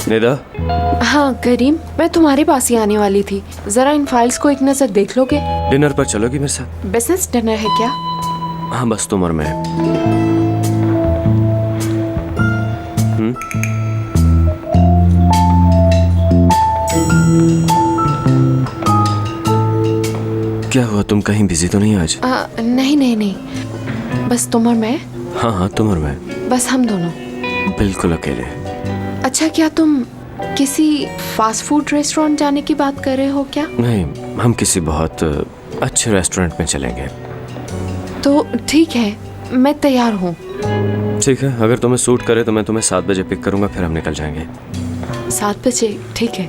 निदा। हाँ करीम, मैं तुम्हारे पास ही आने वाली थी। जरा इन फाइल्स को एक नजर देख लोगे? डिनर पर चलोगी मेरे साथ? बिजनेस डिनर है क्या? हाँ बस तुम और मैं। क्या हुआ, तुम कहीं बिजी तो नहीं आज? नहीं नहीं नहीं, बस तुम और मैं। हाँ हाँ तुम और मैं, बस हम दोनों। बिल्कुल अकेले। अच्छा, क्या तुम किसी फास्ट फूड रेस्टोरेंट जाने की बात कर रहे हो क्या? नहीं, हम किसी बहुत अच्छे रेस्टोरेंट में चलेंगे। तो ठीक है, मैं तैयार हूँ। ठीक है, अगर तुम्हें सूट करे तो मैं तुम्हें 7 बजे पिक करूंगा, फिर हम निकल जाएंगे। 7 बजे? ठीक है।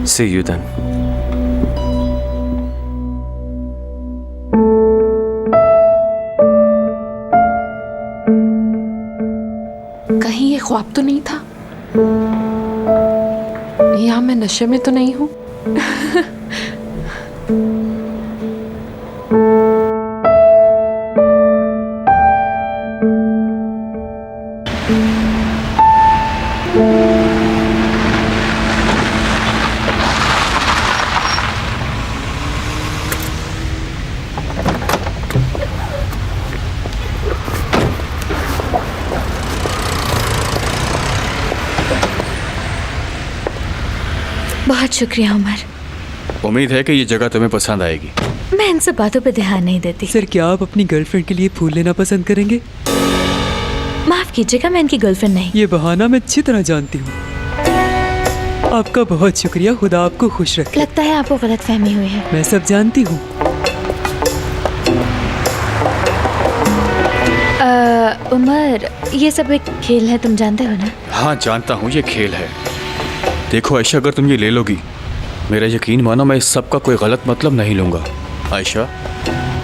सी यू देन। कहीं ये ख्वाब तो नहीं था, या मैं नशे में तो नहीं हूँ? बहुत शुक्रिया उमर। उम्मीद है कि ये जगह तुम्हें पसंद आएगी। मैं इन सब बातों पे ध्यान नहीं देती। सर, क्या आप अपनी गर्लफ्रेंड के लिए फूल लेना पसंद करेंगे? माफ कीजिएगा, मैं इनकी गर्लफ्रेंड नहीं। ये बहाना मैं अच्छी तरह जानती हूँ। आपका बहुत शुक्रिया, खुदा आपको खुश रखे। लगता है आपको गलतफहमी हुई है। मैं सब जानती हूँ। उमर, ये सब एक खेल है, तुम जानते हो ना? हाँ जानता हूँ, ये खेल है। देखो आयशा, अगर तुम ये ले लोगी, मेरा यकीन मानो मैं इस सब का कोई गलत मतलब नहीं लूँगा। आयशा,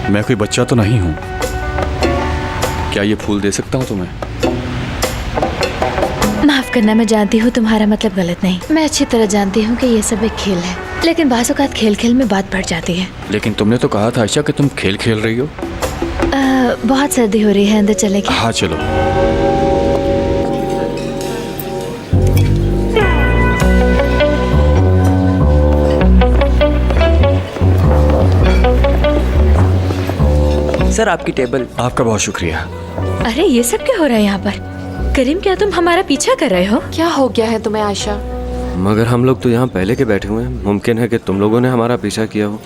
मैं कोई बच्चा तो नहीं हूँ। क्या ये फूल दे सकता हूँ तुम्हें? माफ करना, मैं जानती हूँ तुम्हारा मतलब गलत नहीं। मैं अच्छी तरह जानती हूँ कि ये सब एक खेल है, लेकिन बाज़ औक़ात खेल खेल में बात बढ़ जाती है। लेकिन तुमने तो कहा था आयशा कि तुम खेल खेल रही हो। बहुत सर्दी हो रही है, अंदर चले क्या? हाँ चलो। सर, आपकी टेबल। आपका बहुत शुक्रिया। अरे ये सब क्या हो रहा है यहाँ पर? करीम, क्या तुम हमारा पीछा कर रहे हो? क्या हो गया है तुम्हें आयशा? मगर हम लोग तो यहाँ पहले के बैठे हुए हैं, मुमकिन है कि तुम लोगों ने हमारा पीछा किया हो।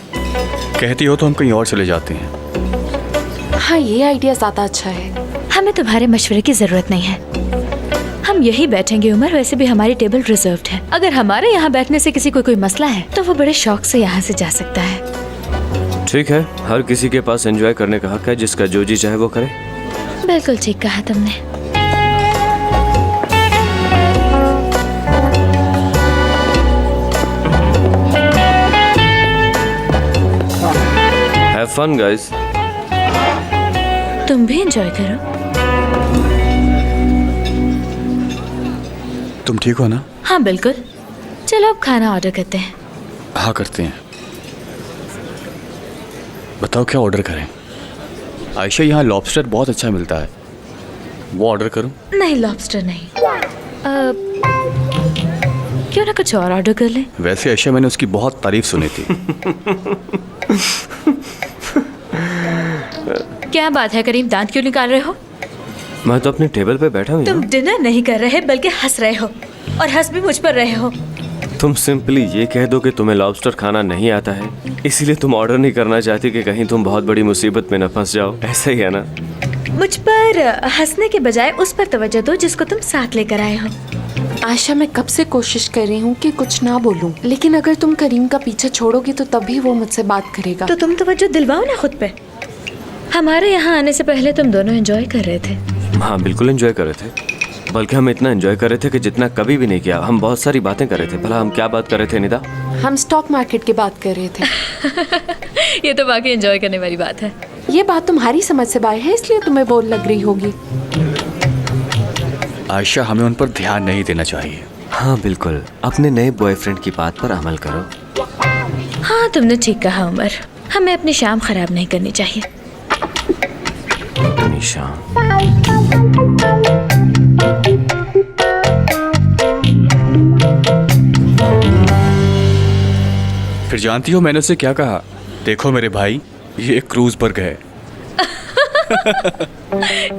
कहती हो तो हम कहीं और चले जाते हैं। हाँ, ये आइडिया ज्यादा अच्छा है। हमें तुम्हारे मशवरे की जरूरत नहीं है, हम यही बैठेंगे। उमर, वैसे भी हमारी टेबल रिजर्व्ड है। अगर हमारे यहाँ बैठने से किसी को कोई मसला है तो वो बड़े शौक से यहाँ से जा सकता है। ठीक है, हर किसी के पास एंजॉय करने का हक है, जिसका जो जी चाहे वो करे। बिल्कुल ठीक कहा तुमने। Have fun guys. तुम भी एंजॉय करो। तुम ठीक हो ना? हाँ बिल्कुल। चलो अब खाना ऑर्डर करते हैं। हाँ करते हैं। बताओ क्या ऑर्डर करें? आयशा, यहाँ लॉबस्टर बहुत अच्छा मिलता है, वो ऑर्डर करूं? नहीं, लॉबस्टर नहीं। क्यों ना कुछ और ऑर्डर कर लें? वैसे आयशा, मैंने उसकी बहुत तारीफ सुनी थी। क्या बात है करीम, दांत क्यों निकाल रहे हो? मैं तो अपनी टेबल पे बैठा हूँ। तुम डिनर नहीं कर रहे बल्कि हंस रहे हो, और हंस भी मुझ पर रहे हो। तुम सिंपली ये कह दो कि तुम्हें लॉबस्टर खाना नहीं आता है, इसीलिए तुम ऑर्डर नहीं करना चाहती कि कहीं तुम बहुत बड़ी मुसीबत में न फंस जाओ। ऐसा ही है ना? मुझ पर हंसने के बजाय उस पर तवज्जो दो जिसको तुम साथ लेकर आए हो। आयशा, मैं कब से कोशिश कर रही हूँ कि कुछ ना बोलूं, लेकिन अगर तुम करीम का पीछा छोड़ोगी तो तभी वो मुझसे बात करेगा। तो तुम तवज्जो दिलवाओ ना खुद पे। हमारे यहाँ आने से पहले तुम दोनों एंजॉय कर रहे थे। हाँ बिल्कुल एंजॉय कर रहे थे, बल्कि हम इतना एंजॉय कर रहे थे कि जितना कभी भी नहीं किया। हम बहुत सारी बातें कर रहे थे। भला हम क्या बात कर रहे थे निदा? हम स्टॉक मार्केट की बात कर रहे थे। ये तो वाकई एंजॉय करने वाली बात है। ये बात तुम्हारी समझ से बाहर है, इसलिए तुम्हें बोर लग रही होगी। आयशा, हमें उन पर ध्यान नहीं देना चाहिए। हाँ बिल्कुल, अपने नए बॉयफ्रेंड की बात पर अमल करो। हाँ तुमने ठीक कहा उमर, हमें अपनी शाम खराब नहीं करनी चाहिए। अपनी शाम? फिर जानती हो मैंने उससे क्या कहा? देखो मेरे भाई, ये एक क्रूज पर गए।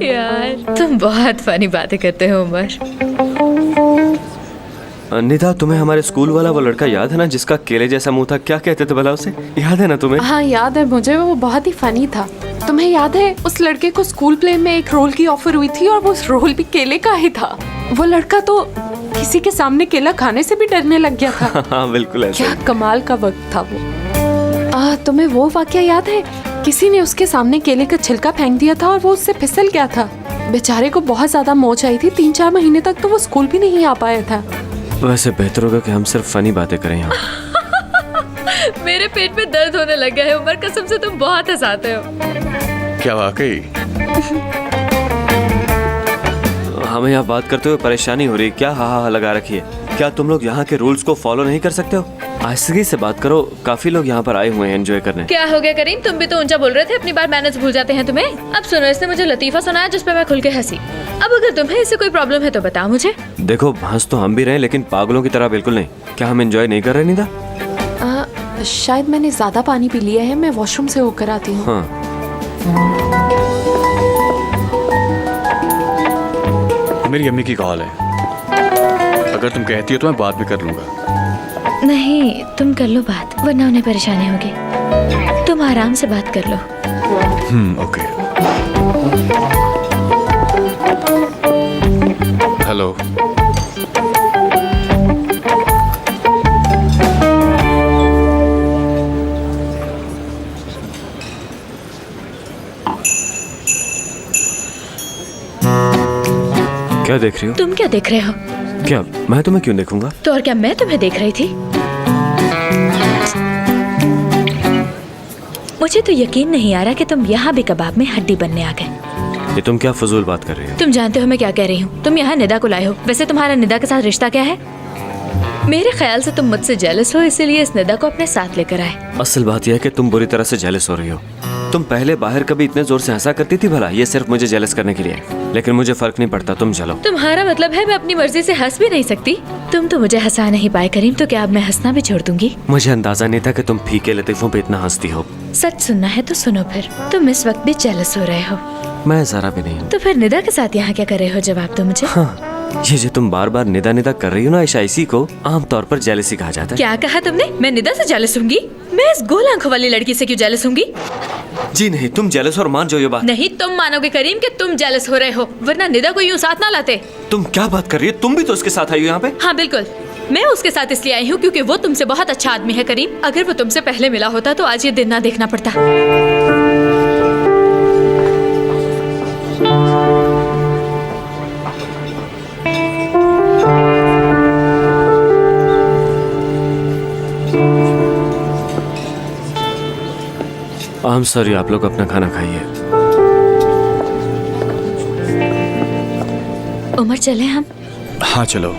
यार तुम बहुत फनी बातें करते हो उमर। निधा, तुम्हें हमारे स्कूल वाला वो लड़का याद है ना, जिसका केले जैसा मुंह था? क्या कहते थे भला उसे? याद है ना तुम्हें? हाँ याद है मुझे, वो बहुत ही फनी था। तुम्हें याद है उस लड़के को स्कूल प्ले में एक रोल की ऑफर हुई थी और वो रोल भी केले का ही था। वो लड़का तो किसी के सामने केला खाने से भी डरने लग गया था। हाँ बिल्कुल ऐसा क्या ही। कमाल का वक्त था वो। तुम्हें वो वाकया याद है? किसी ने उसके सामने केले का छिलका फेंक दिया था और वो उससे फिसल गया था। बेचारे को बहुत ज्यादा मोच आई थी। 3-4 महीने तक तो वो स्कूल भी नहीं आ पाया था। वैसे बेहतर होगा कि हम सिर्फ फनी बातें करें यहाँ। मेरे पेट में दर्द होने लग गया है उमर, कसम से तुम बहुत हंसाते हो। क्या वाकई? हमें यहाँ बात करते हुए परेशानी हो रही है। क्या हा लगा रखी है? क्या तुम लोग यहाँ के रूल्स को फॉलो नहीं कर सकते हो? आहिस्तगी से बात करो, काफी लोग यहाँ पर आए हुए हैं एंजॉय करने। क्या हो गया करीम, तुम भी तो ऊंचा बोल रहे थे, अपनी बार मैनेज भूल जाते हैं तुम्हें। अब सुनो, इसने मुझे लतीफा सुनाया जिस पे मैं खुल के हंसी। अब अगर तुम्हें इससे कोई प्रॉब्लम है तो बताओ मुझे। देखो, हंस तो हम भी रहे लेकिन पागलों की तरह बिल्कुल नहीं। क्या हम एंजॉय नहीं कर रहे निधा? शायद मैंने ज्यादा पानी पी लिया है। मैं वॉशरूम से होकर आती हूँ। हाँ। मेरी अम्मी की कॉल है, अगर तुम कहती हो तो मैं बात भी कर लूंगा। नहीं, तुम कर लो बात, वरना उन्हें परेशानी होगी। तुम आराम से बात कर लो। ओके। हेलो। क्या देख रही हो? तुम क्या देख रहे हो? क्या मैं तुम्हें क्यों देखूंगा? तो और क्या, मैं तुम्हें देख रही थी। मुझे तो यकीन नहीं आ रहा कि तुम यहाँ भी कबाब में हड्डी बनने आ गए। ये तुम क्या फजूल बात कर रही हो? तुम जानते हो मैं क्या कह रही हूँ? तुम यहाँ निदा को लाए हो। वैसे तुम्हारा निदा के साथ रिश्ता क्या है? मेरे ख्याल से तुम मुझसे जेलस हो, इसीलिए इस निदा को अपने साथ लेकर आए। असल बात यह है कि तुम बुरी तरह से जेलस हो रही हो। तुम पहले बाहर कभी इतने जोर से हंसा करती थी भला? ये सिर्फ मुझे जेलस करने के लिए है। लेकिन मुझे फर्क नहीं पड़ता, तुम चलो। तुम्हारा मतलब है मैं अपनी मर्जी से हंस भी नहीं सकती? तुम तो मुझे हंसा नहीं पाए करीम, तो क्या अब मैं हंसना भी छोड़ दूंगी? मुझे अंदाजा नहीं था कि तुम फीके लतीफों पे इतना हंसती हो। सच सुनना है तो सुनो फिर, तुम इस वक्त भी जेलस हो रहे हो। मैं जरा भी नहीं हूँ। तो फिर निदा के साथ यहाँ क्या कर रहे हो? जवाब दो मुझे। हाँ, ये जो तुम बार बार निदा निदा कर रही हो ना, इसी को आमतौर पर जेलसी कहा जाता है। क्या कहा तुमने? मैं निदा से जेलस होंगी? मैं इस गोल आंखों वाली लड़की से क्यों जेलस होंगी? जी नहीं, तुम जेलस और मान जाओ ये बात। नहीं, तुम मानोगे करीम कि तुम जेलस हो रहे हो, वरना निदा को यूं साथ ना लाते। तुम क्या बात कर रही हो? तुम भी तो उसके साथ आई हो यहाँ पे। हाँ बिल्कुल, मैं उसके साथ इसलिए आई हूँ क्योंकि वो तुमसे बहुत अच्छा आदमी है करीम। अगर वो तुमसे पहले मिला होता तो आज ये दिन ना देखना पड़ता। I'm sorry, आप लोग अपना खाना खाइए। उमर चले हम? हाँ चलो।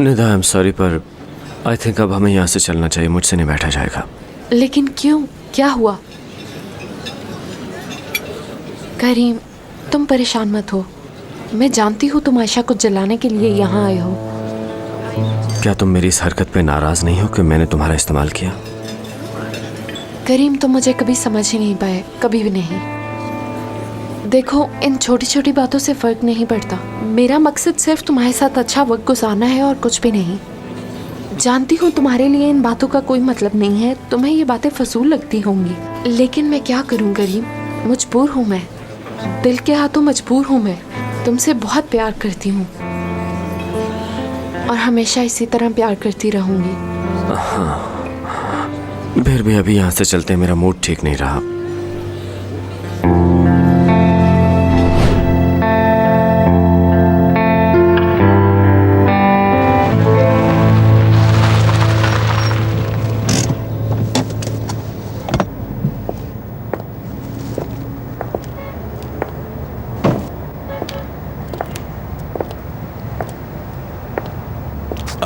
निदा, आई एम सॉरी पर आई थिंक अब हमें यहाँ से चलना चाहिए। मुझसे नहीं बैठा जाएगा। लेकिन क्यों? क्या हुआ? करीम, तुम परेशान मत हो। मैं जानती हूँ तुम आयशा को जलाने के लिए यहाँ आए हो। क्या तुम मेरी इस हरकत पे नाराज नहीं हो कि मैंने तुम्हारा इस्तेमाल किया? करीम, तुम मुझे कभी समझ ही नहीं पाए, कभी भी नहीं। देखो, इन छोटी छोटी बातों से फर्क नहीं पड़ता। मेरा मकसद सिर्फ तुम्हारे साथ अच्छा वक्त गुजारना है और कुछ भी नहीं। जानती हूँ तुम्हारे लिए इन बातों का कोई मतलब नहीं है, तुम्हें ये बातें फजूल लगती होंगी, लेकिन मैं क्या करूँ करीम, मजबूर हूँ मैं। दिल के हाथों मजबूर हूँ मैं। तुमसे बहुत प्यार करती हूँ और हमेशा इसी तरह प्यार करती रहूँगी। फिर भी अभी यहाँ से चलते, मेरा मूड ठीक नहीं रहा।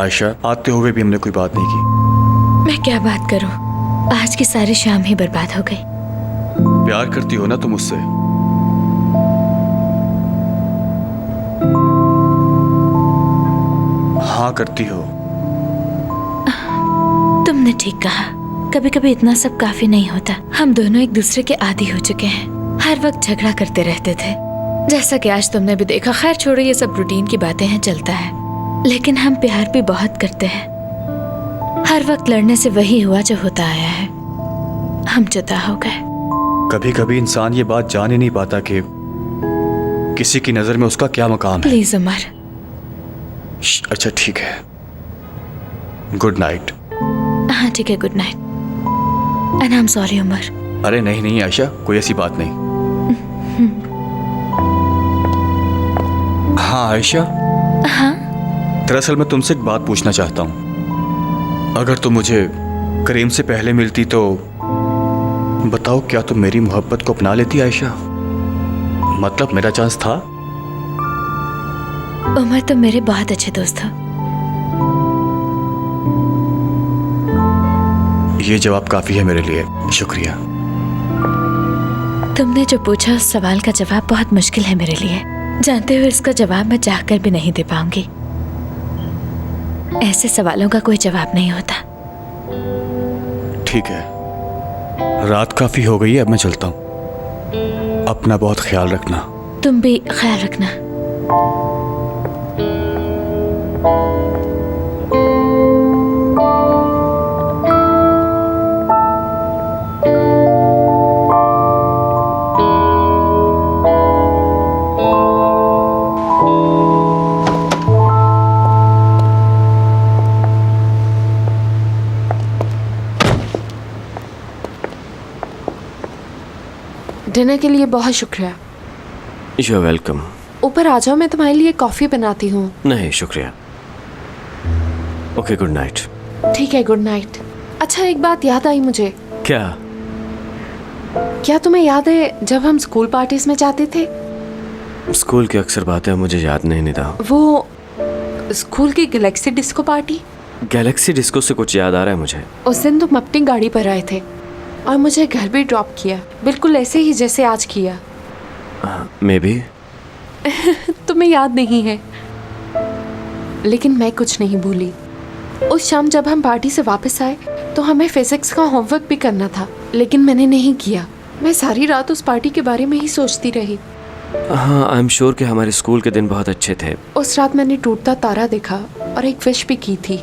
आयशा, आते हुए भी हमने कोई बात नहीं की। मैं क्या बात करूं? आज की सारी शाम ही बर्बाद हो गई। प्यार करती हो ना तुम मुझसे? हाँ करती हो। तुमने ठीक कहा, कभी कभी इतना सब काफी नहीं होता। हम दोनों एक दूसरे के आदी हो चुके हैं, हर वक्त झगड़ा करते रहते थे, जैसा कि आज तुमने भी देखा। खैर छोड़ो, ये सब रूटीन की बातें हैं, चलता है। लेकिन हम प्यार भी बहुत करते हैं। हर वक्त लड़ने से वही हुआ जो होता आया है, हम जुदा हो गए। कभी कभी इंसान ये बात जान ही नहीं पाता कि किसी की नजर में उसका क्या मकाम है। प्लीज उमर। अच्छा ठीक है, गुड नाइट। हाँ ठीक है, good night. And I am sorry Umar. अरे नहीं नहीं आयशा, कोई ऐसी बात नहीं। हाँ आयशा। हाँ दरअसल मैं तुमसे एक बात पूछना चाहता हूँ। अगर तुम मुझे करीम से पहले मिलती तो बताओ, क्या तुम मेरी मोहब्बत को अपना लेती आयशा? मतलब मेरा चांस था? उमर, तुम मेरे बहुत अच्छे दोस्त हो। ये जवाब काफी है मेरे लिए, शुक्रिया। तुमने जो पूछा उस सवाल का जवाब बहुत मुश्किल है मेरे लिए। जानते हुए इसका जवाब मैं चाहकर भी नहीं दे पाऊंगी। ऐसे सवालों का कोई जवाब नहीं होता। ठीक है, रात काफी हो गई है, अब मैं चलता हूँ। अपना बहुत ख्याल रखना। तुम भी ख्याल रखना। डिनर के लिए बहुत शुक्रिया। You are welcome. ऊपर आ जाओ, मैं तुम्हारे लिए कॉफ़ी बनाती हूँ। नहीं शुक्रिया। Okay, good night. ठीक है, गुड नाइट। अच्छा, एक बात याद आई मुझे। क्या तुम्हें याद है जब हम स्कूल पार्टीज में जाते थे? स्कूल की अक्सर बातें मुझे याद नहीं निदा। वो स्कूल की Galaxy disco party. Galaxy disco से कुछ याद आ रहा है मुझे। उस दिन तुम अपनी गाड़ी पर आए थे और मुझे घर भी ड्रॉप किया, बिल्कुल ऐसे ही जैसे आज किया। May be. तुम्हें याद नहीं है, लेकिन मैं कुछ नहीं भूली। उस शाम जब हम पार्टी से वापस आए तो हमें फिजिक्स का होमवर्क भी करना था, लेकिन मैंने नहीं किया। मैं सारी रात उस पार्टी के बारे में ही सोचती रही। हाँ, आई एम श्योर कि हमारे स्कूल के दिन बहुत अच्छे थे। उस रात मैंने टूटता तारा देखा और एक विश भी की थी।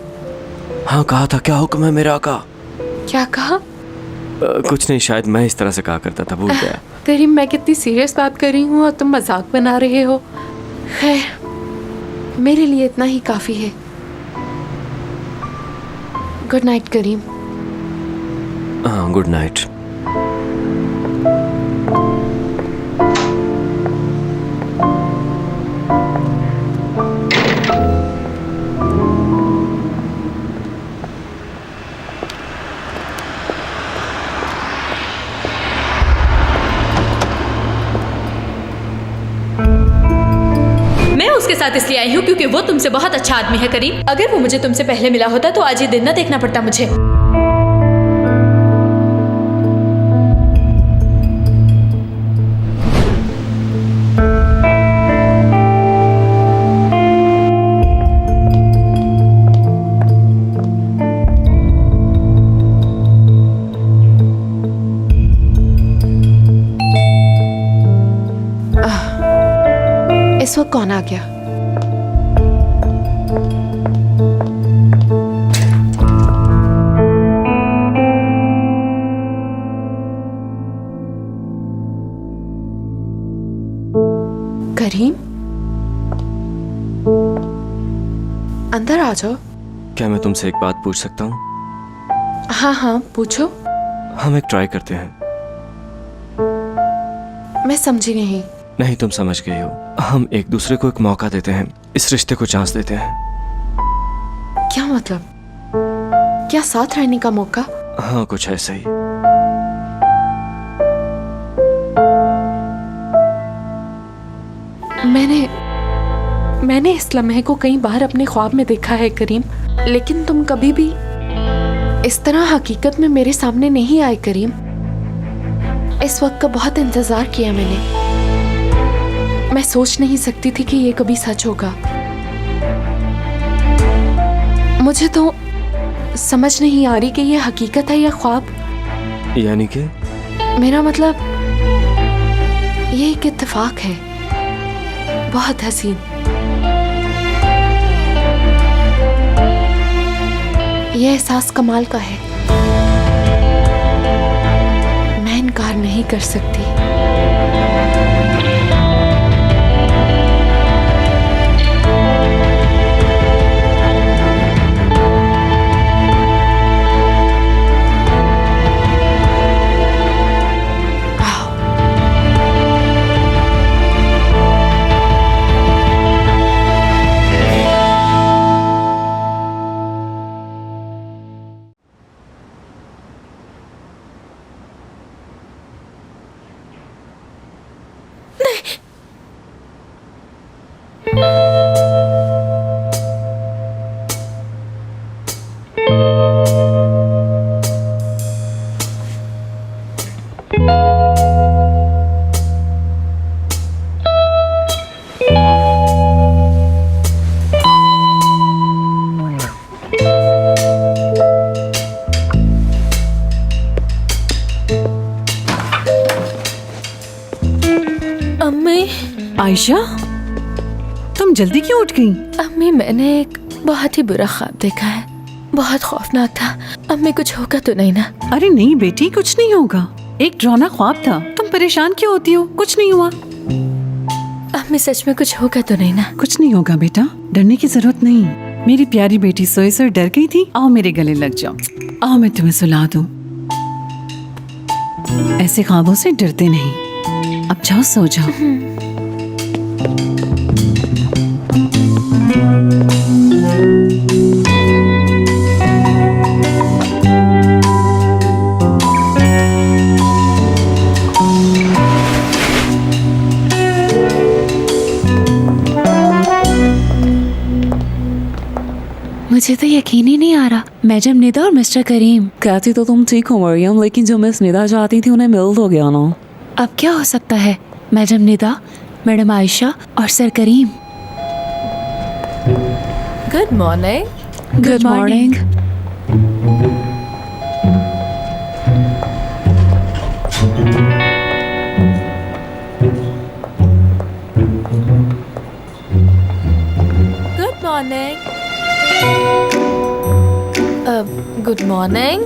हाँ, कहा था। क्या हुक्म है मेरा आका? क्या कहा? कुछ नहीं, शायद मैं इस तरह से कहा करता था, भूल गया। करीम, मैं कितनी सीरियस बात कर रही हूँ और तुम मजाक बना रहे हो। खैर, मेरे लिए इतना ही काफी है। गुड नाइट करीम। हाँ, गुड नाइट। मैं उसके साथ इसलिए आई हूँ क्योंकि वो तुमसे बहुत अच्छा आदमी है करीम। अगर वो मुझे तुमसे पहले मिला होता तो आज ये दिन ना देखना पड़ता मुझे। इस वक्त कौन आ गया? करीम, अंदर आ जाओ। क्या मैं तुमसे एक बात पूछ सकता हूँ? हाँ हाँ, पूछो। हम एक ट्राई करते हैं। मैं समझी नहीं। नहीं, तुम समझ गई हो। हम एक दूसरे को एक मौका देते हैं, इस रिश्ते को चांस देते हैं। क्या मतलब? क्या साथ रहने का मौका? हाँ, कुछ ऐसा ही। मैंने इस लम्हे को कई बार अपने ख्वाब में देखा है करीम। लेकिन तुम कभी भी इस तरह हकीकत में मेरे सामने नहीं आए करीम। इस वक्त का बहुत इंतजार किया मैंने। मैं सोच नहीं सकती थी कि ये कभी सच होगा। मुझे तो समझ नहीं आ रही कि ये हकीकत है या ख्वाब। यानी कि मेरा मतलब ये एक इत्तेफाक है, बहुत हसीन। ये एहसास कमाल का है, मैं इनकार नहीं कर सकती। आयशा, तुम जल्दी क्यों उठ गई? अम्मी, मैंने एक बहुत ही बुरा ख्वाब देखा है, बहुत खौफनाक था। अम्मी, कुछ होगा तो नहीं ना? अरे नहीं बेटी, कुछ नहीं होगा। एक डरावना ख्वाब था। तुम परेशान क्यों होती हो? कुछ नहीं हुआ। अम्मी, सच में कुछ होगा तो नहीं ना? कुछ नहीं होगा बेटा, डरने की जरूरत नहीं। मेरी प्यारी बेटी सोए सोए डर गई थी। आओ मेरे गले लग जाओ। आओ मैं तुम्हें सुला दूं। ऐसे ख्वाबों से डरते नहीं। अब जाओ सो जाओ। मुझे तो यकीन ही नहीं आ रहा। मैडम निदा और मिस्टर करीम। कहती तो तुम ठीक हो मरियम, लेकिन जो मिस निदा चाहती थी उन्हें मिल तो गया ना। अब क्या हो सकता है? मैडम निदा, मैडम आयशा और sir Karim. Good morning. Good morning. Good morning. Good morning.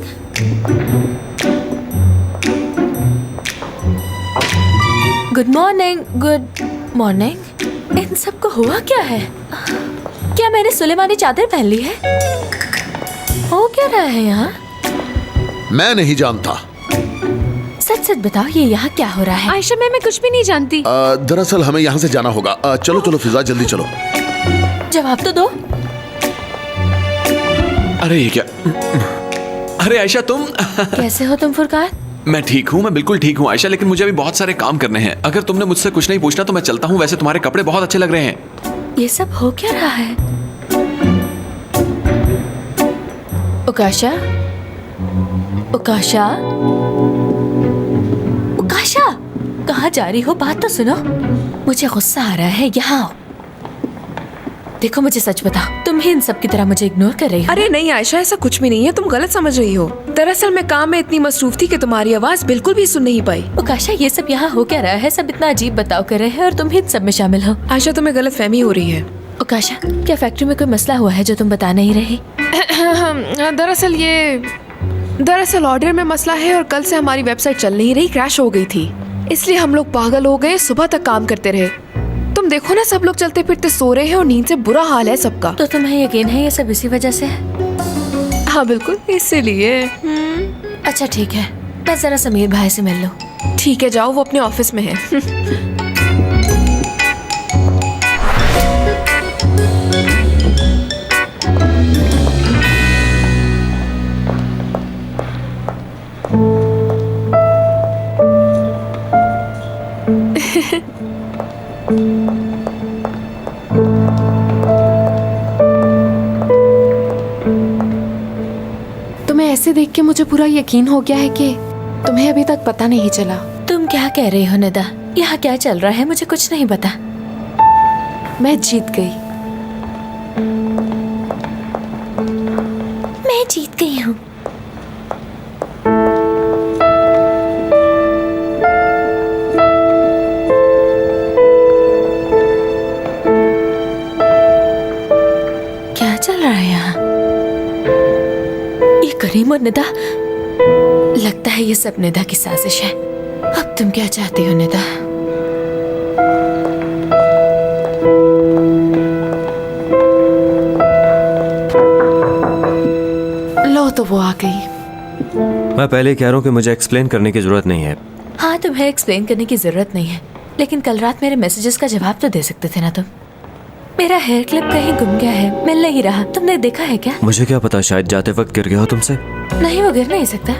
Good morning. Good morning. इन सबको हुआ क्या है? क्या मैंने सुलेमानी चादर पहन ली है? हो क्या रहा है यहाँ? मैं नहीं जानता। सच सच बताओ, ये यहाँ क्या हो रहा है? आयशा, मैं कुछ भी नहीं जानती। दरअसल हमें यहाँ से जाना होगा। चलो चलो फिजा, जल्दी चलो। जवाब तो दो। अरे ये क्या? अरे आयशा, तुम कैसे हो तुम फुरकान? मैं ठीक हूँ, मैं बिल्कुल ठीक हूँ आयशा, लेकिन मुझे अभी बहुत सारे काम करने हैं। अगर तुमने मुझसे कुछ नहीं पूछना तो मैं चलता हूँ। वैसे तुम्हारे कपड़े बहुत अच्छे लग रहे हैं। ये सब हो क्या रहा है? उकाशा, उकाशा, उकाशा, कहाँ जा रही हो? बात तो सुनो। मुझे गुस्सा आ रहा है। यहाँ आओ। देखो, मुझे सच बताओ, तुम ही इन सब की तरह मुझे इग्नोर कर रही हो? अरे नहीं आयशा, ऐसा कुछ भी नहीं है। तुम गलत समझ रही हो। दरअसल मैं काम में इतनी मसरूफ थी कि तुम्हारी आवाज बिल्कुल भी सुन नहीं पाई। उकाशा, ये सब यहाँ हो क्या रहा है? सब इतना अजीब बताव कर रहे हैं और तुम ही इन सब में शामिल हो। आयशा, तुम्हें गलत फहमी हो रही है। उकाशा, क्या फैक्ट्री में कोई मसला हुआ है जो तुम बता नहीं रही? दरअसल ऑर्डर में मसला है और कल से हमारी वेबसाइट चल नहीं रही, क्रैश हो गई थी। इसलिए हम लोग पागल हो गए, सुबह तक काम करते रहे। तुम देखो ना, सब लोग चलते फिरते सो रहे हैं और नींद से बुरा हाल है सबका। तो तुम्हें यकीन है ये सब इसी वजह से है? हाँ बिल्कुल, इसीलिए। अच्छा ठीक है, मैं जरा समीर भाई से मिल लूं। ठीक है, जाओ, वो अपने ऑफिस में है। ऐसे देख के मुझे पूरा यकीन हो गया है कि तुम्हें अभी तक पता नहीं चला। तुम क्या कह रही हो निदा? यहाँ क्या चल रहा है मुझे कुछ नहीं पता। मैं जीत गई। मैं जीत गई हूँ। क्या चल रहा है यहाँ? ये करीम और निदा, लगता है ये सब निदा की साजिश है। अब तुम क्या चाहती हो निदा? लो तो वो आ गई। मैं पहले ही कह रहा हूँ कि मुझे एक्सप्लेन करने की जरूरत नहीं है। हाँ, तुम्हें एक्सप्लेन करने की जरूरत नहीं है, लेकिन कल रात मेरे मैसेजेस का जवाब तो दे सकते थे ना तुम। मेरा हेयर क्लिप कहीं गुम गया है, मिल नहीं रहा। तुमने देखा है क्या? मुझे क्या पता, शायद जाते वक्त गिर गया हो तुमसे। नहीं, वो गिर नहीं सकता।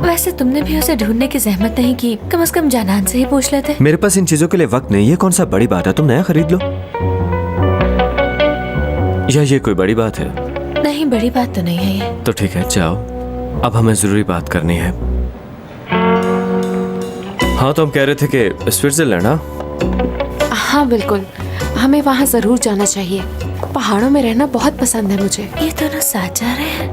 वैसे तुमने भी उसे ढूंढने की जहमत नहीं की, कम से कम जानान से ही पूछ लेते। मेरे पास इन चीजों के लिए वक्त नहीं है। कौन सा बड़ी बात है, तुम नया खरीद लो। या ये कोई बड़ी बात है? नहीं, बड़ी बात तो नहीं है ये। तो ठीक है, जाओ, अब हमें जरूरी बात करनी है। हाँ, तो हम कह रहे थे कि स्विट्जरलैंड। हाँ बिल्कुल, हमें वहाँ जरूर जाना चाहिए। पहाड़ों में रहना बहुत पसंद है मुझे। ये दोनों साथ जा रहे हैं।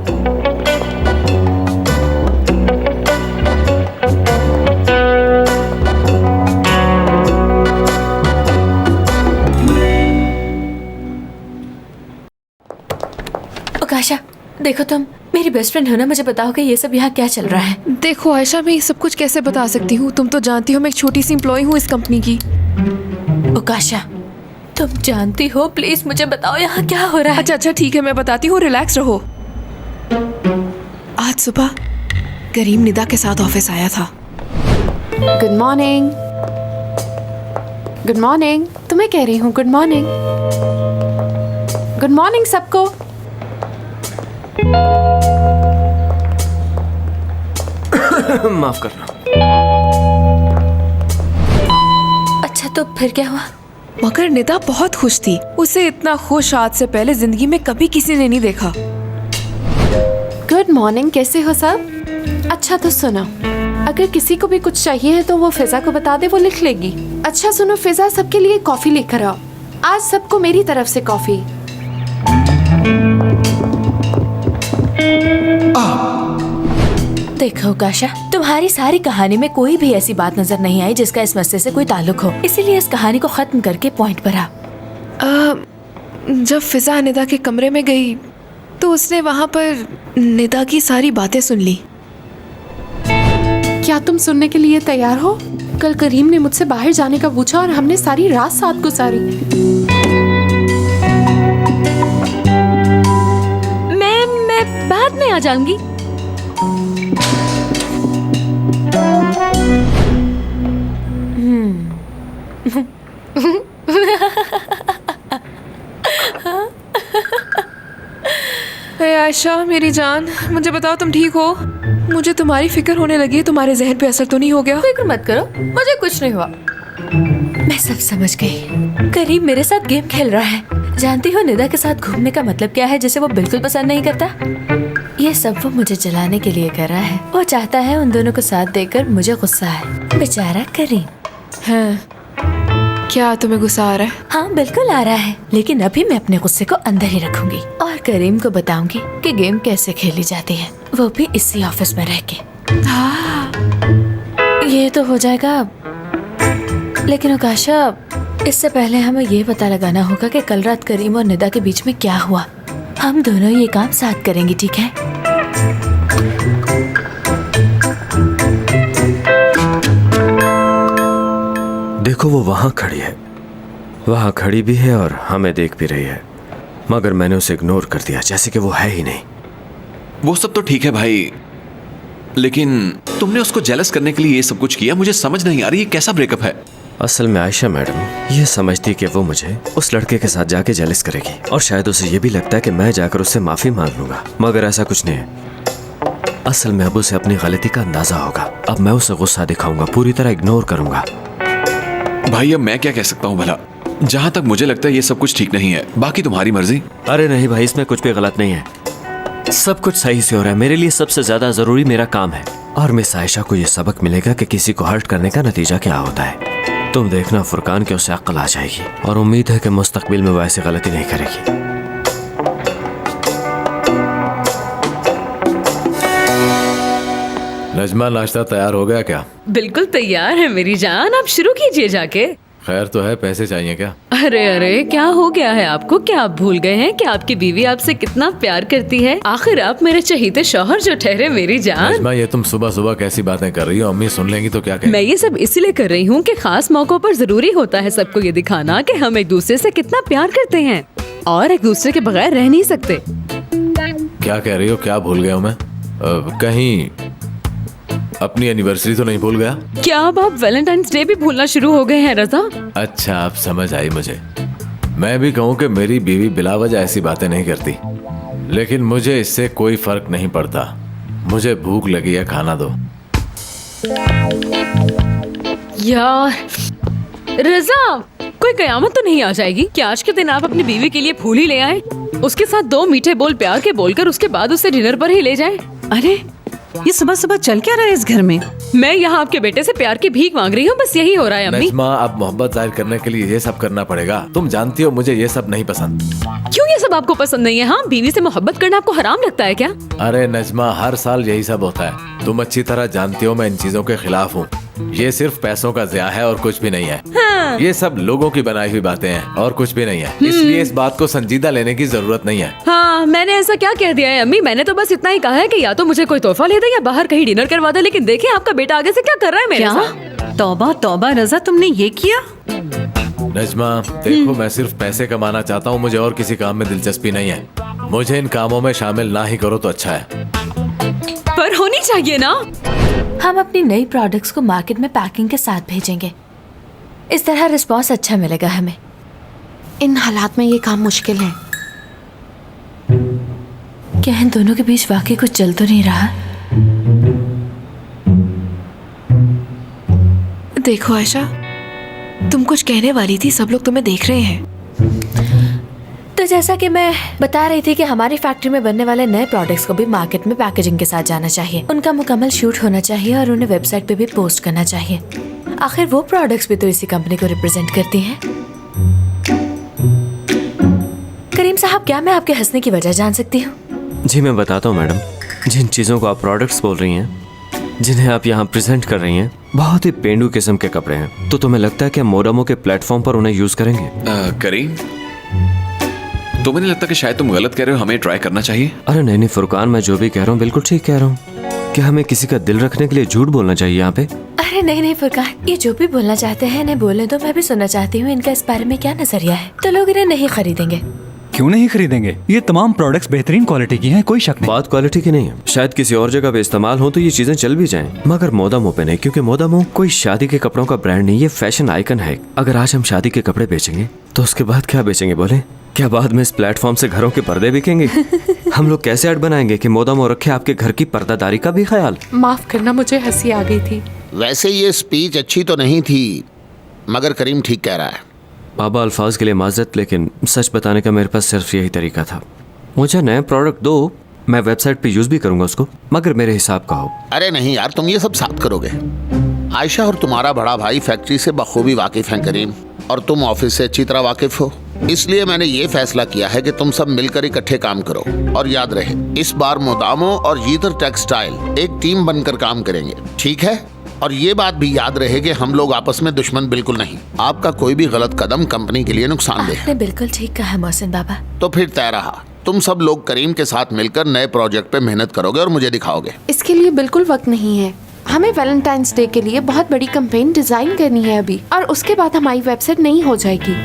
आकाशा, देखो तुम मेरी बेस्ट फ्रेंड हो ना, मुझे बताओ कि ये सब यहाँ क्या चल रहा है। देखो आयशा, मैं ये सब कुछ कैसे बता सकती हूँ? तुम तो जानती हो मैं एक छोटी सी एम्प्लॉय हूँ इस कंपनी की। आकाशा, तुम जानती हो, प्लीज मुझे बताओ यहाँ क्या हो रहा है। अच्छा ठीक है, मैं बताती हूँ, रिलैक्स रहो। आज सुबह करीम निदा के साथ ऑफिस आया था। Good morning. Good morning. तुम्हें कह रही हूँ गुड मॉर्निंग। गुड मॉर्निंग सबको। माफ करना। अच्छा, तो फिर क्या हुआ? मगर निदा बहुत खुश थी। उसे इतना खुश आज से पहले जिंदगी में कभी किसी ने नहीं देखा। गुड मॉर्निंग, कैसे हो सब? अच्छा तो सुनो, अगर किसी को भी कुछ चाहिए है तो वो फिजा को बता दे, वो लिख लेगी। अच्छा सुनो फिजा, सबके लिए कॉफी लेकर आओ। आज सबको मेरी तरफ से कॉफी। देखो काशा, तुम्हारी सारी कहानी में कोई भी ऐसी बात नजर नहीं आई जिसका इस मसले से कोई ताल्लुक हो, इसीलिए इस कहानी को खत्म करके पॉइंट पर आ। जब फिजा निदा के कमरे में गई तो उसने वहाँ पर निदा की सारी बातें सुन ली। क्या तुम सुनने के लिए तैयार हो? कल करीम ने मुझसे बाहर जाने का पूछा और हमने सारी रात साथ गुजारी। मैं बाद में आ जाऊंगी। आयशा मेरी जान, मुझे बताओ तुम ठीक हो? मुझे तुम्हारी फिक्र होने लगी है। तुम्हारे जहन पे असर तो नहीं हो गया? फिक्र मत करो, मुझे कुछ नहीं हुआ। मैं सब समझ गई। करीम मेरे साथ गेम खेल रहा है। जानती हो निदा के साथ घूमने का मतलब क्या है, जिसे वो बिल्कुल पसंद नहीं करता? ये सब वो मुझे जलाने के लिए कर रहा है। वो चाहता है उन दोनों को साथ देकर मुझे गुस्सा है। बेचारा करीम। हाँ, क्या तुम्हें गुस्सा आ रहा है? हाँ बिल्कुल आ रहा है, लेकिन अभी मैं अपने गुस्से को अंदर ही रखूंगी और करीम को बताऊंगी कि गेम कैसे खेली जाती है, वो भी इसी ऑफिस में रह के। ये तो हो जाएगा, लेकिन आकाशा इससे पहले हमें ये पता लगाना होगा कि कल रात करीम और निदा के बीच में क्या हुआ। हम दोनों ये काम साथ करेंगे, ठीक है? देखो वो वहां खड़ी है, वहां खड़ी भी है और हमें देख भी रही है, मगर मैंने उसे इग्नोर कर दिया जैसे कि वो है ही नहीं। वो सब तो ठीक है भाई, लेकिन तुमने उसको जेलस करने के लिए ये सब कुछ किया। मुझे समझ नहीं आ रही ये कैसा ब्रेकअप है। असल में आयशा मैडम ये समझती कि वो मुझे उस लड़के के साथ जाके जेलस करेगी और शायद उसे ये भी लगता है कि मैं जाकर उससे माफी मांग लूंगा, मगर ऐसा कुछ नहीं है। असल में अब उसे अपनी गलती का अंदाजा होगा। अब मैं उसे गुस्सा दिखाऊंगा, पूरी तरह इग्नोर करूंगा। भाई अब मैं क्या कह सकता हूँ भला? जहाँ तक मुझे लगता है ये सब कुछ ठीक नहीं है, बाकी तुम्हारी मर्जी। अरे नहीं भाई, इसमें कुछ भी गलत नहीं है। सब कुछ सही से हो रहा है। मेरे लिए सबसे ज्यादा जरूरी मेरा काम है और मिस आयशा को ये सबक मिलेगा कि किसी को हर्ट करने का नतीजा क्या होता है। तुम देखना फुरकान के उसे अक्ल आ जाएगी और उम्मीद है कि मुस्तकबिल में वो ऐसी गलती नहीं करेगी। नजमा, नाश्ता तैयार हो गया क्या? बिल्कुल तैयार है मेरी जान, आप शुरू कीजिए जाके। खैर तो है, पैसे चाहिए क्या? अरे अरे, क्या हो गया है आपको? क्या आप भूल गए हैं कि आपकी बीवी आपसे कितना प्यार करती है? आखिर आप मेरे चहीते शौहर जो ठहरे मेरी जान। नजमा, ये तुम सुबह सुबह कैसी बातें कर रही हो? अम्मी सुन लेंगी तो क्या कहेंगी? मैं ये सब इसलिए कर रही हूँ कि खास मौकों पर जरूरी होता है सबको ये दिखाना कि हम एक दूसरे से कितना प्यार करते हैं और एक दूसरे के बगैर रह नहीं सकते। क्या कह रही हो? क्या भूल गया हूँ मैं? कहीं अपनी एनिवर्सरी तो नहीं भूल गया? क्या अब आप वैलेंटाइंस डे भी भूलना शुरू हो गए हैं रजा? अच्छा, अब समझ आई मुझे। मैं भी कहूँ कि मेरी बीवी बिला वजह ऐसी बातें नहीं करती, लेकिन मुझे इससे कोई फर्क नहीं पड़ता। मुझे भूख लगी है, खाना दो। यार रजा, कोई कयामत तो नहीं आ जाएगी कि आज के दिन आप अपनी बीवी के लिए फूल ही ले आए, उसके साथ 2 मीठे बोल प्यार के बोलकर उसके बाद उसे डिनर पर ही ले जाए? अरे ये सुबह सुबह चल क्या रहा है इस घर में? मैं यहाँ आपके बेटे से प्यार की भीख मांग रही हूँ, बस यही हो रहा है अम्मी। नजमा, अब मोहब्बत जाहिर करने के लिए ये सब करना पड़ेगा। तुम जानती हो मुझे ये सब नहीं पसंद। क्यों ये सब आपको पसंद नहीं है? हाँ, बीवी से मोहब्बत करना आपको हराम लगता है क्या? अरे नजमा, हर साल यही सब होता है। तुम अच्छी तरह जानती हो मैं इन चीजों के खिलाफ हूँ। ये सिर्फ पैसों का ज़िया है और कुछ भी नहीं है। हाँ। ये सब लोगों की बनाई हुई बातें हैं और कुछ भी नहीं है, इसलिए इस बात को संजीदा लेने की जरूरत नहीं है। हाँ, मैंने ऐसा क्या कह दिया है अम्मी? मैंने तो बस इतना ही कहा है कि या तो मुझे कोई तोहफा ले दे या बाहर कहीं डिनर करवा दे, लेकिन देखिए आपका बेटा आगे से क्या कर रहा है मेरे साथ। तौबा तौबा रजा, तुमने ये किया? नजमा देखो, मैं सिर्फ पैसे कमाना चाहता हूँ, मुझे और किसी काम में दिलचस्पी नहीं है। मुझे इन कामों में शामिल ना ही करो तो अच्छा है। पर होनी चाहिए ना। हम अपनी नई प्रोडक्ट्स को मार्केट में पैकिंग के साथ भेजेंगे, इस तरह रिस्पॉन्स अच्छा मिलेगा हमें। इन हालात में ये काम मुश्किल है। क्या इन दोनों के बीच वाकई कुछ चल तो नहीं रहा? देखो आयशा, तुम कुछ कहने वाली थी, सब लोग तुम्हें देख रहे हैं। तो जैसा कि मैं बता रही थी कि हमारी फैक्ट्री में बनने वाले नए प्रोडक्ट्स को भी मार्केट में पैकेजिंग के साथ जाना चाहिए, उनका मुकम्मल शूट होना चाहिए और उन्हें वेबसाइट पे भी पोस्ट करना चाहिए। आखिर वो प्रोडक्ट्स भी तो इसी कंपनी को रिप्रेजेंट करती हैं। करीम साहब, क्या मैं आपके हंसने की वजह जान सकती हूँ? जी मैं बताता हूँ मैडम, जिन चीज़ों को आप प्रोडक्ट्स बोल रही हैं, जिन्हें आप यहाँ प्रेजेंट कर रही हैं, बहुत ही पेंडू किस्म के कपड़े हैं। तो तुम्हें लगता है कि हम मोडामो के प्लेटफॉर्म पर उन्हें यूज करेंगे? करीम, तुम्हें नहीं लगता कि शायद तुम गलत कह रहे हो? हमें ट्राई करना चाहिए। अरे नहीं नहीं फुरकान, मैं जो भी कह रहा हूँ बिल्कुल ठीक कह रहा हूँ। क्या हमें किसी का दिल रखने के लिए झूठ बोलना चाहिए यहाँ पे? अरे नहीं नहीं फुरकान, ये जो भी बोलना चाहते हैं इन्हें बोलने दो। मैं भी सुनना चाहती हूँ इनका इस बारे में क्या नजरिया है। तो लोग इन्हें नहीं खरीदेंगे। क्यों नहीं खरीदेंगे? ये तमाम प्रोडक्ट्स बेहतरीन क्वालिटी की हैं, कोई शक नहीं। बात क्वालिटी की नहीं है, शायद किसी और जगह पे इस्तेमाल हो तो ये चीजें चल भी जाएं, मगर मोदामो पे नहीं, क्योंकि मोदामो कोई शादी के कपड़ों का ब्रांड नहीं, ये फैशन आइकन है। अगर आज हम शादी के कपड़े बेचेंगे तो उसके बाद क्या बेचेंगे बोले? क्या बाद में इस प्लेटफॉर्म से घरों के पर्दे बिकेंगे? हम लोग कैसे ऐड बनाएंगे कि मोदामो रखे आपके घर की पर्दादारी का भी ख्याल? माफ करना, मुझे हंसी आ गई थी। वैसे ये स्पीच अच्छी तो नहीं थी, मगर करीम ठीक कह रहा है। बाबा, अल्फाज के लिए माजरत, लेकिन सच बताने का मेरे पास सिर्फ यही तरीका था। मुझे नए प्रोडक्ट दो, मैं वेबसाइट पे यूज भी करूंगा उसको, मगर मेरे हिसाब का हो। अरे नहीं यार, तुम ये सब साथ करोगे। आयशा और तुम्हारा बड़ा भाई फैक्ट्री से बखूबी वाकिफ हैं करीम, और तुम ऑफिस से अच्छी तरह वाकिफ हो। इसलिए मैंने ये फैसला किया है कि तुम सब मिलकर इकट्ठे काम करो। और याद रहे, इस बार मोदामो और जीतर टेक्सटाइल एक टीम बनकर काम करेंगे, ठीक है? और ये बात भी याद रहे कि हम लोग आपस में दुश्मन बिल्कुल नहीं। आपका कोई भी गलत कदम कंपनी के लिए नुकसानदेह है। बिल्कुल ठीक कहा मोहसिन बाबा। तो फिर तय रहा, तुम सब लोग करीम के साथ मिलकर नए प्रोजेक्ट पे मेहनत करोगे और मुझे दिखाओगे। इसके लिए बिल्कुल वक्त नहीं है। हमें वैलेंटाइंस डे के लिए बहुत बड़ी कैंपेन डिजाइन करनी है अभी, और उसके बाद हमारी वेबसाइट नहीं हो जाएगी।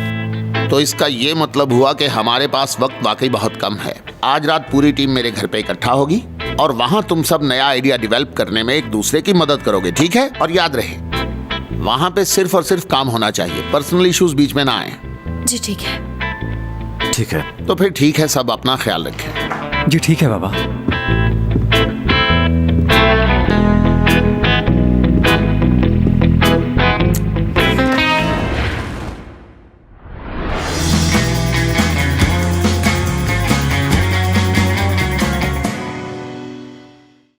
तो इसका ये मतलब हुआ कि हमारे पास वक्त वाकई बहुत कम है। आज रात पूरी टीम मेरे घर पे इकट्ठा होगी और वहाँ तुम सब नया आइडिया डेवलप करने में एक दूसरे की मदद करोगे, ठीक है? और याद रहे, वहाँ पे सिर्फ और सिर्फ काम होना चाहिए, पर्सनल इश्यूज बीच में ना आए। जी ठीक है। ठीक है। तो फिर ठीक है, सब अपना ख्याल रखें। जी ठीक है बाबा।